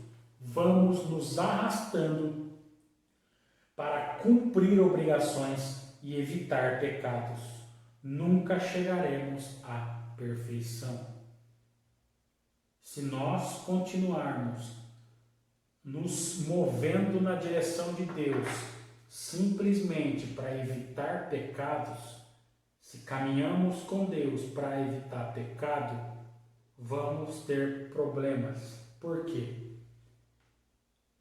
vamos nos arrastando para cumprir obrigações e evitar pecados. Nunca chegaremos à perfeição. Se nós continuarmos nos movendo na direção de Deus, simplesmente para evitar pecados, se caminhamos com Deus para evitar pecado, vamos ter problemas. Por quê?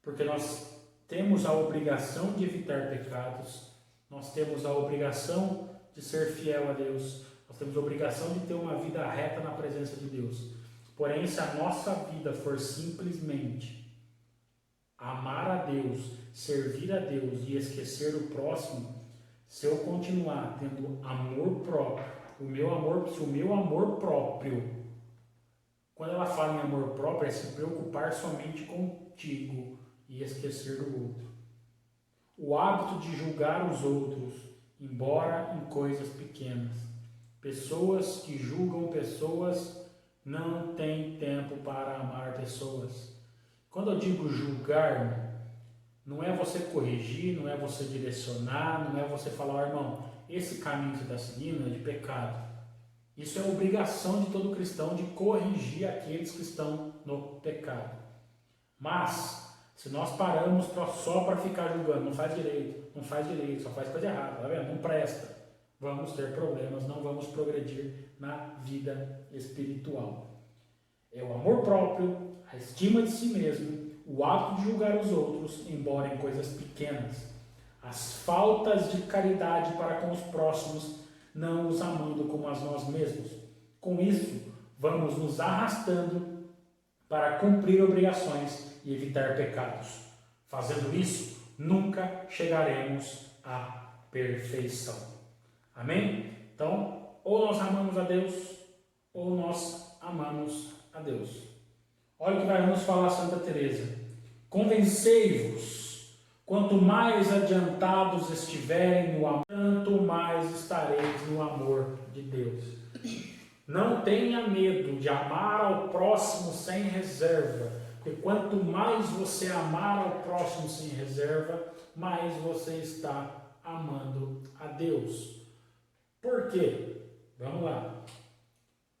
Porque nós temos a obrigação de evitar pecados, nós temos a obrigação de ser fiel a Deus, nós temos a obrigação de ter uma vida reta na presença de Deus. Porém, se a nossa vida for simplesmente amar a Deus, servir a Deus e esquecer o próximo, se eu continuar tendo amor próprio, se o meu amor próprio, quando ela fala em amor próprio, é se preocupar somente contigo e esquecer do outro. O hábito de julgar os outros, embora em coisas pequenas. Pessoas que julgam pessoas não têm tempo para amar pessoas. Quando eu digo julgar, não é você corrigir, não é você direcionar, não é você falar, irmão, esse caminho que você está seguindo é de pecado. Isso é obrigação de todo cristão, de corrigir aqueles que estão no pecado. Mas, se nós paramos só para ficar julgando, não faz direito, só faz coisa errada, tá vendo? Não presta. Vamos ter problemas, não vamos progredir na vida espiritual. É o amor próprio, a estima de si mesmo, o hábito de julgar os outros, embora em coisas pequenas, as faltas de caridade para com os próximos, não os amando como a nós mesmos. Com isso, vamos nos arrastando para cumprir obrigações e evitar pecados. Fazendo isso, nunca chegaremos à perfeição. Amém? Então, ou nós amamos a Deus, ou nós amamos a Deus. Olha o que vai nos falar Santa Teresa. Convencei-vos, quanto mais adiantados estiverem no amor, tanto mais estareis no amor de Deus. Não tenha medo de amar ao próximo sem reserva, porque quanto mais você amar ao próximo sem reserva, mais você está amando a Deus. Por quê? Vamos lá.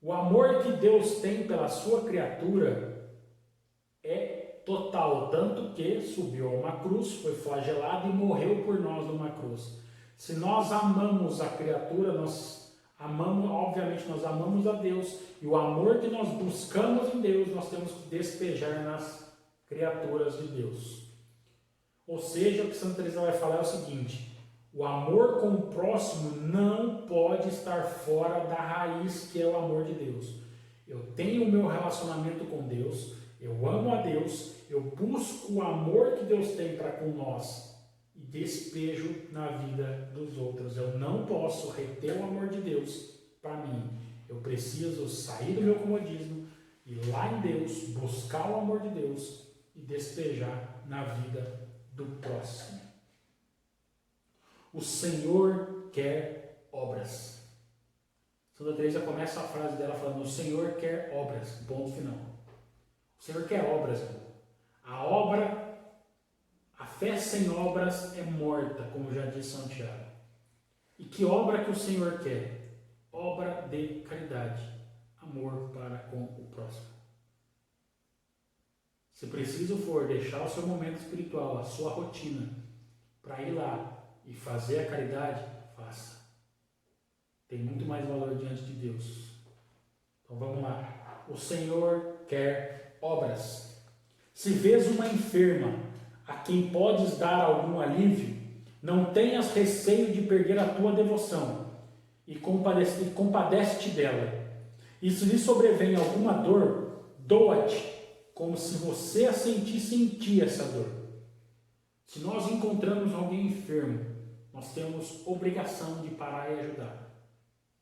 O amor que Deus tem pela sua criatura é total, tanto que subiu a uma cruz, foi flagelado e morreu por nós numa cruz. Se nós amamos a criatura, nós amamos, obviamente nós amamos a Deus, e o amor que nós buscamos em Deus, nós temos que despejar nas criaturas de Deus. Ou seja, o que Santa Teresa vai falar é o seguinte: o amor com o próximo não pode estar fora da raiz que é o amor de Deus. Eu tenho o meu relacionamento com Deus, eu amo a Deus, eu busco o amor que Deus tem para com nós e despejo na vida dos outros. Eu não posso reter o amor de Deus para mim. Eu preciso sair do meu comodismo, ir lá em Deus, buscar o amor de Deus e despejar na vida do próximo. O Senhor quer obras. Santa Teresa começa a frase dela falando: o Senhor quer obras, ponto final. O Senhor quer obras. A obra, a fé sem obras é morta, como já disse São Tiago. E que obra que o Senhor quer? Obra de caridade, amor para com o próximo. Se preciso for deixar o seu momento espiritual, a sua rotina, para ir lá e fazer a caridade, faça. Tem muito mais valor diante de Deus. Então vamos lá. O Senhor quer obras. Se vês uma enferma a quem podes dar algum alívio, não tenhas receio de perder a tua devoção e compadece-te dela. E se lhe sobrevém alguma dor, doa-te, como se você a sentisse em ti essa dor. Se nós encontramos alguém enfermo, nós temos obrigação de parar e ajudar.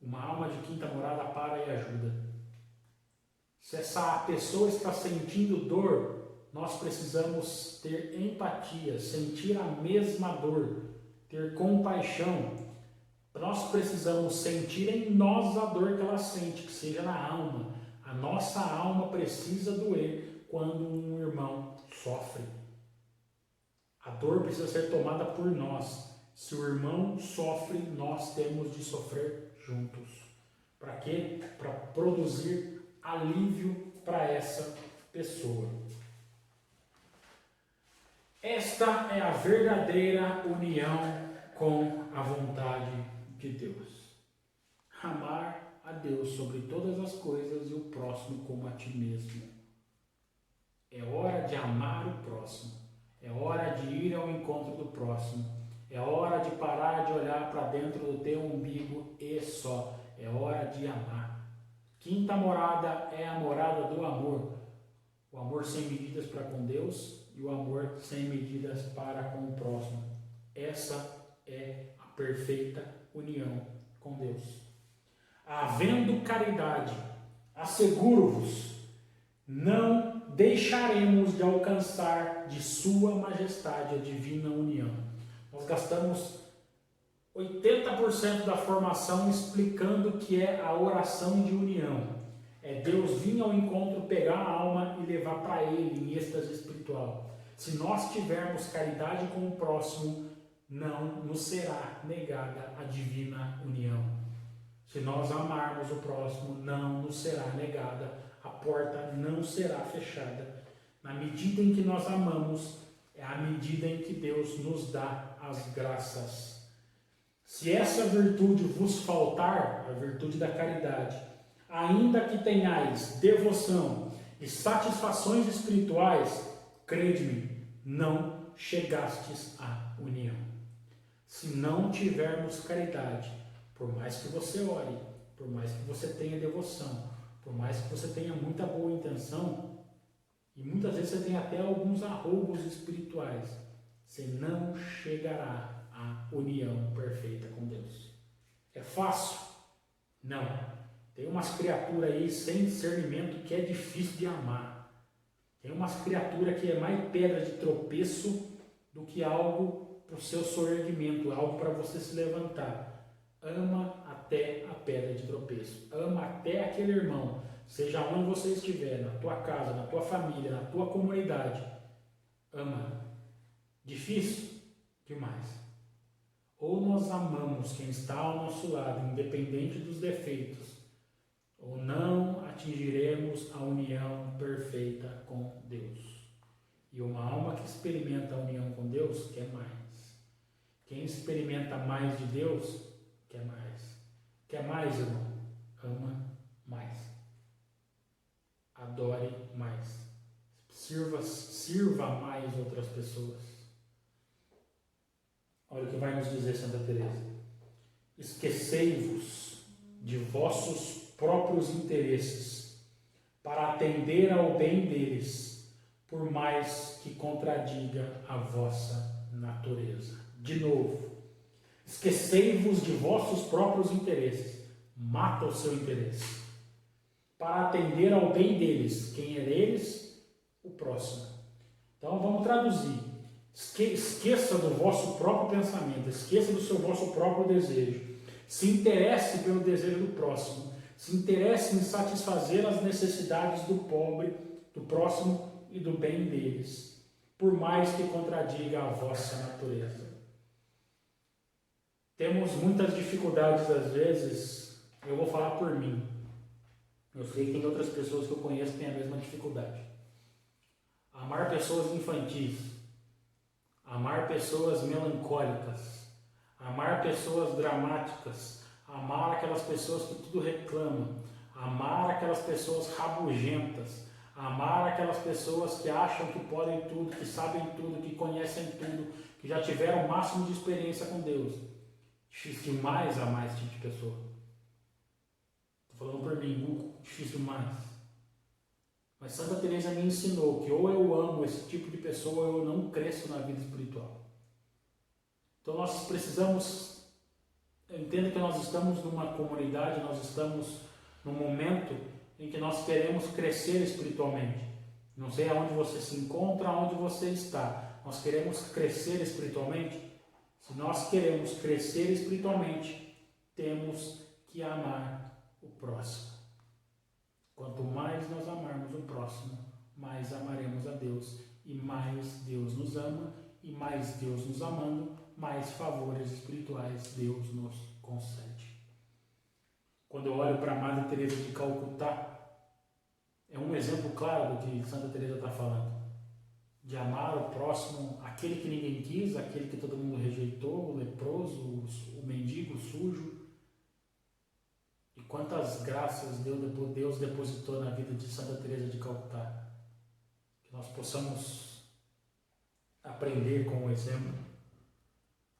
Uma alma de quinta morada para e ajuda. Se essa pessoa está sentindo dor, nós precisamos ter empatia, sentir a mesma dor, ter compaixão. Nós precisamos sentir em nós a dor que ela sente, que seja na alma. A nossa alma precisa doer quando um irmão sofre. A dor precisa ser tomada por nós. Se o irmão sofre, nós temos de sofrer juntos. Para quê? Para produzir alívio para essa pessoa. Esta é a verdadeira união com a vontade de Deus. Amar a Deus sobre todas as coisas e o próximo como a ti mesmo. É hora de amar o próximo. É hora de ir ao encontro do próximo. É hora de parar de olhar para dentro do teu umbigo e só. É hora de amar. Quinta morada é a morada do amor. O amor sem medidas para com Deus e o amor sem medidas para com o próximo. Essa é a perfeita união com Deus. Havendo caridade, asseguro-vos, não deixaremos de alcançar de sua majestade a divina união. Nós gastamos 80% da formação explicando o que é a oração de união. É Deus vir ao encontro, pegar a alma e levar para Ele em êxtase espiritual. Se nós tivermos caridade com o próximo, não nos será negada a divina união. Se nós amarmos o próximo, não nos será negada, a porta não será fechada. Na medida em que nós amamos, é a medida em que Deus nos dá as graças. Se essa virtude vos faltar, a virtude da caridade, ainda que tenhais devoção e satisfações espirituais, crede-me, não chegastes à união. Se não tivermos caridade, por mais que você ore, por mais que você tenha devoção, por mais que você tenha muita boa intenção, E muitas vezes você tem até alguns arroubos espirituais. Você não chegará à união perfeita com Deus. É fácil? Não. Tem umas criaturas aí sem discernimento que é difícil de amar. Tem umas criaturas que é mais pedra de tropeço do que algo para o seu soerguimento, algo para você se levantar. Ama até a pedra de tropeço. Ama até aquele irmão, seja onde você estiver, na tua casa, na tua família, na tua comunidade. Ama. Difícil? Demais. Ou nós amamos quem está ao nosso lado, independente dos defeitos, ou não atingiremos a união perfeita com Deus. E uma alma que experimenta a união com Deus quer mais. Quem experimenta mais de Deus quer mais. Quer mais, irmão? Ama mais. Adore mais. Sirva mais outras pessoas. Olha o que vai nos dizer Santa Teresa. Esquecei-vos de vossos próprios interesses, para atender ao bem deles, por mais que contradiga a vossa natureza. De novo, esquecei-vos de vossos próprios interesses, mata o seu interesse, para atender ao bem deles. Quem é deles? O próximo. Então vamos traduzir. Esqueça do vosso próprio pensamento, esqueça do seu vosso próprio desejo. Se interesse pelo desejo do próximo. Se interesse em satisfazer as necessidades do pobre, do próximo e do bem deles, por mais que contradiga a vossa natureza. Temos muitas dificuldades às vezes, eu vou falar por mim. Eu sei que tem outras pessoas que eu conheço que têm a mesma dificuldade. Amar pessoas infantis, amar pessoas melancólicas, amar pessoas dramáticas, amar aquelas pessoas que tudo reclamam, amar aquelas pessoas rabugentas, amar aquelas pessoas que acham que podem tudo, que sabem tudo, que conhecem tudo, que já tiveram o máximo de experiência com Deus. Difícil demais amar esse tipo de pessoa. Estou falando por mim, difícil demais. Mas Santa Teresa me ensinou que ou eu amo esse tipo de pessoa ou eu não cresço na vida espiritual. Então nós precisamos, eu entendo que nós estamos numa comunidade, nós estamos num momento em que nós queremos crescer espiritualmente. Não sei aonde você se encontra, aonde você está. Nós queremos crescer espiritualmente. Se nós queremos crescer espiritualmente, temos que amar o próximo. Quanto mais nós amarmos o próximo, mais amaremos a Deus, e mais Deus nos ama, e mais Deus nos amando, mais favores espirituais Deus nos concede. Quando eu olho para a Madre Teresa de Calcutá, é um exemplo claro do que Santa Teresa está falando. De amar o próximo, aquele que ninguém quis, aquele que todo mundo rejeitou, o leproso, o mendigo, o sujo. E quantas graças Deus depositou na vida de Santa Teresa de Calcutá. Que nós possamos aprender com o exemplo.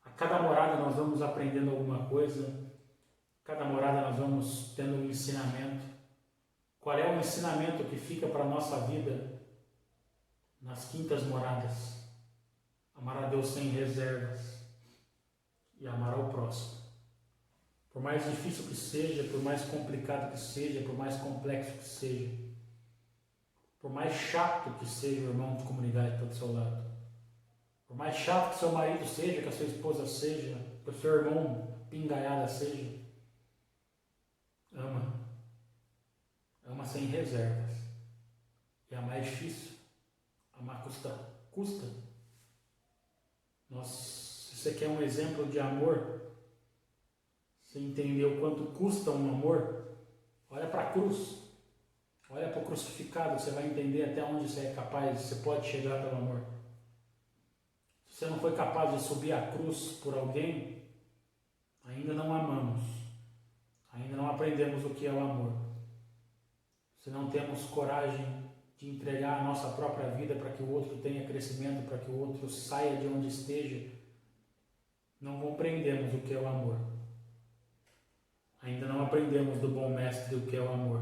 A cada morada nós vamos aprendendo alguma coisa. Cada morada nós vamos tendo um ensinamento. Qual é o ensinamento que fica para a nossa vida nas quintas moradas? Amar a Deus sem reservas e amar ao próximo. Por mais difícil que seja, por mais complicado que seja, por mais complexo que seja, por mais chato que seja o irmão de comunidade que está do seu lado, por mais chato que seu marido seja, que a sua esposa seja, que o seu irmão pingaiada seja, ama. Ama sem reservas. E amar é difícil. Amar custa. Se você quer um exemplo de amor, você entendeu quanto custa um amor? Olha para a cruz. Olha para o crucificado, você vai entender até onde você é capaz, você pode chegar pelo amor. Se você não foi capaz de subir a cruz por alguém, ainda não amamos. Ainda não aprendemos o que é o amor. Se não temos coragem de entregar a nossa própria vida para que o outro tenha crescimento, para que o outro saia de onde esteja, não compreendemos o que é o amor. Ainda não aprendemos do bom mestre o que é o amor.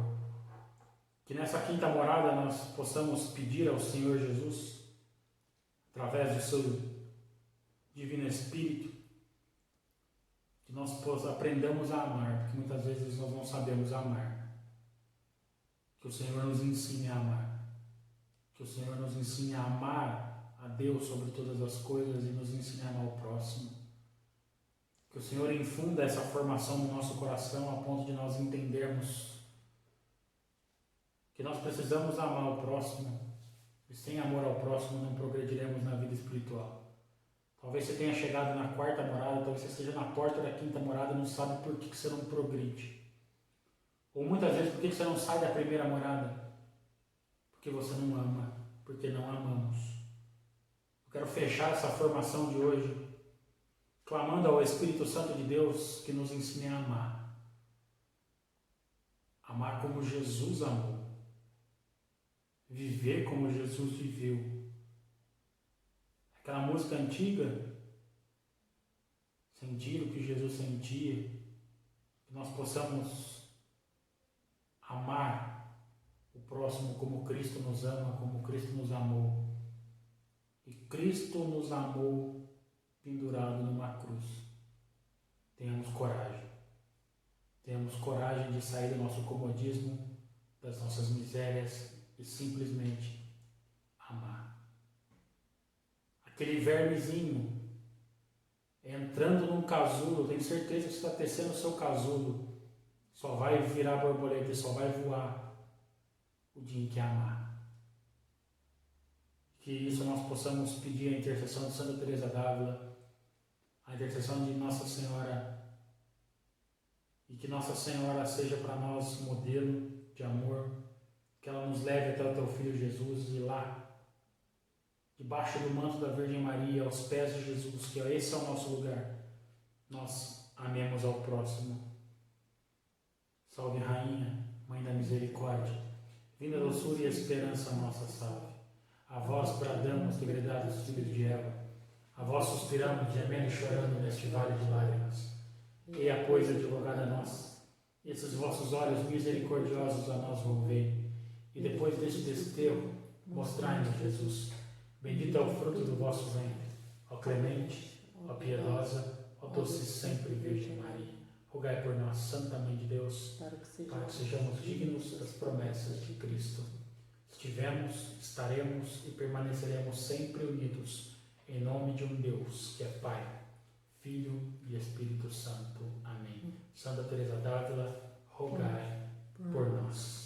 Que nessa quinta morada nós possamos pedir ao Senhor Jesus, através do seu Divino Espírito, que nós aprendamos a amar, porque muitas vezes nós não sabemos amar. Que o Senhor nos ensine a amar. Que o Senhor nos ensine a amar a Deus sobre todas as coisas e nos ensine a amar o próximo. Que o Senhor infunda essa formação no nosso coração a ponto de nós entendermos que nós precisamos amar o próximo e sem amor ao próximo não progrediremos na vida espiritual. Talvez você tenha chegado na quarta morada, talvez você esteja na porta da quinta morada e não sabe por que você não progride. Ou muitas vezes por que você não sai da primeira morada? Porque você não ama, porque não amamos. Eu quero fechar essa formação de hoje clamando ao Espírito Santo de Deus que nos ensine a amar. Amar como Jesus amou. Viver como Jesus viveu. Aquela música antiga, sentir o que Jesus sentia, que nós possamos amar o próximo como Cristo nos ama, como Cristo nos amou. E Cristo nos amou pendurado numa cruz. Tenhamos coragem. Tenhamos coragem de sair do nosso comodismo, das nossas misérias e simplesmente amar. Aquele vermezinho entrando num casulo, tenho certeza que você está tecendo o seu casulo, só vai virar borboleta e só vai voar o dia em que amar. Que isso nós possamos pedir a intercessão de Santa Teresa d'Ávila, a intercessão de Nossa Senhora, e que Nossa Senhora seja para nós modelo de amor, que ela nos leve até o teu Filho Jesus e lá, debaixo do manto da Virgem Maria, aos pés de Jesus, que esse é o nosso lugar, nós amemos ao próximo. Salve Rainha, Mãe da Misericórdia, vinda doçura e esperança nossa, salve. A vós bradamos, degredados filhos de Eva, a vós suspiramos, gemendo e chorando neste vale de lágrimas. Eia, pois, advogada nossa, esses vossos olhos misericordiosos a nós volvei, e depois deste desterro, mostrai-nos Jesus. Bendito é o fruto do vosso ventre, ó clemente, ó piedosa, ó doce sempre Virgem Maria. Rogai por nós, Santa Mãe de Deus, para que sejamos dignos das promessas de Cristo. Estivemos, estaremos e permaneceremos sempre unidos, em nome de um Deus que é Pai, Filho e Espírito Santo. Amém. Santa Teresa d'Ávila, rogai por nós.